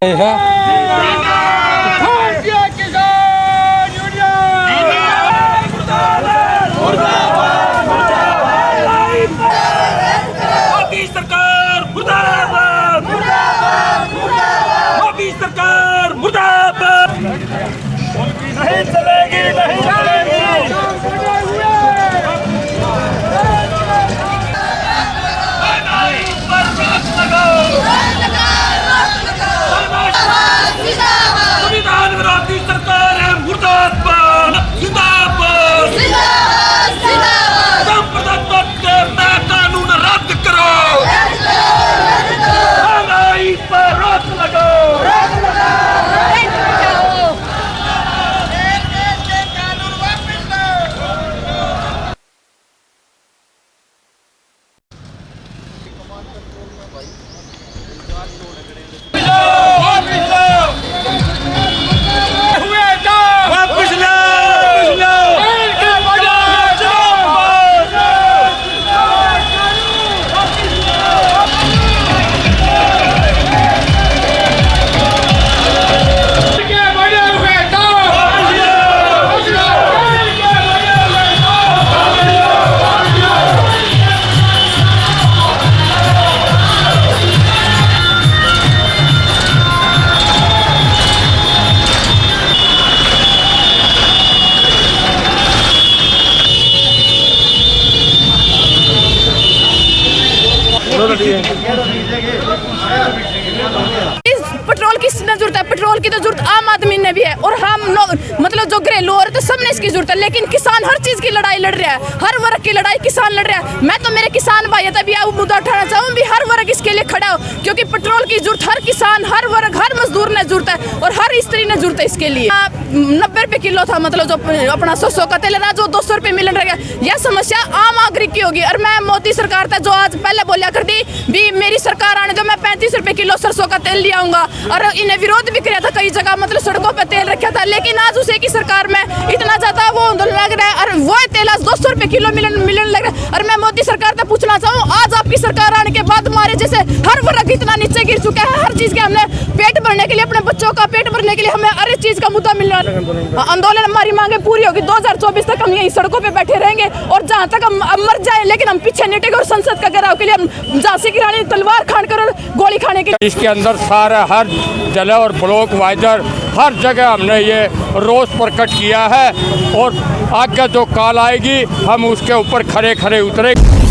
सरकार मुर्दाबाद, मोदी सरकार मुर्दाबाद। नहीं चलेगी, नहीं चलेगी। संविधान विरोधी सरकार है मुर्दाबाद, जिंदाबाद। संप्रदाय कानून रद्द करो, महंगाई पर रोक लगाओ। पेट्रोल की जरूरत है, पेट्रोल की तो जरूरत आम आदमी ने भी है और हम मतलब जो घरेलू औरत है सबने इसकी जरूरत है। लेकिन किसान हर चीज की लड़ाई लड़ रहा है, हर वर्ग की लड़ाई किसान लड़ रहा है। मैं तो मेरे किसान भाई है तभी मुद्दा उठाना चाहूँ भी हर वर्ग इसके लिए खड़ा हो, क्योंकि पेट्रोल की जरूरत हर किसान, हर वर्ग, हर मजदूर ने जरूरत है और हर स्त्री ने जरूरत है इसके लिए। 90 रुपए किलो था, मतलब जो अपना 100 का तेल रहा जो 200 रुपए मिलने लग गया। यह समस्या आम नागरिक की होगी और मैं मोदी सरकार था जो आज पहले बोलिया करती भी मेरी सरकार आने दो, मैं 35 रुपए किलो सरसों का तेल ले आऊंगा और इन्हें विरोध भी किया था कई जगह, मतलब सड़कों पे तेल रखा था। लेकिन आज उसे की सरकार में इतना ज्यादा वो आंदोलन लग रहा है और वो तेल आज 200 रुपए किलो मिलने लग रहा है। और मैं मोदी सरकार से पूछना चाहूँ, आज आपकी सरकार आने के बाद हमारे जैसे हर वर्ग इतना नीचे गिर चुका है। हर चीज के हमने पेट भरने के लिए, अपने बच्चों का पेट भरने के लिए हमें हर चीज का मुद्दा मिल रहा है। आंदोलन हमारी मांगे पूरी होगी, 2024 तक हम यही सड़कों पे बैठे रहेंगे और जहाँ तक हम मर जाए लेकिन हम पीछे नहीं टेके। और संसद का घेराव के लिए हम झांसी की रानी तलवार खान कर गोली खाने के इसके अंदर सारा हर जगह और ब्लॉक वाइजर हर जगह हमने ये रोष प्रकट किया है और आगे जो काल आएगी हम उसके ऊपर खड़े खड़े उतरेंगे।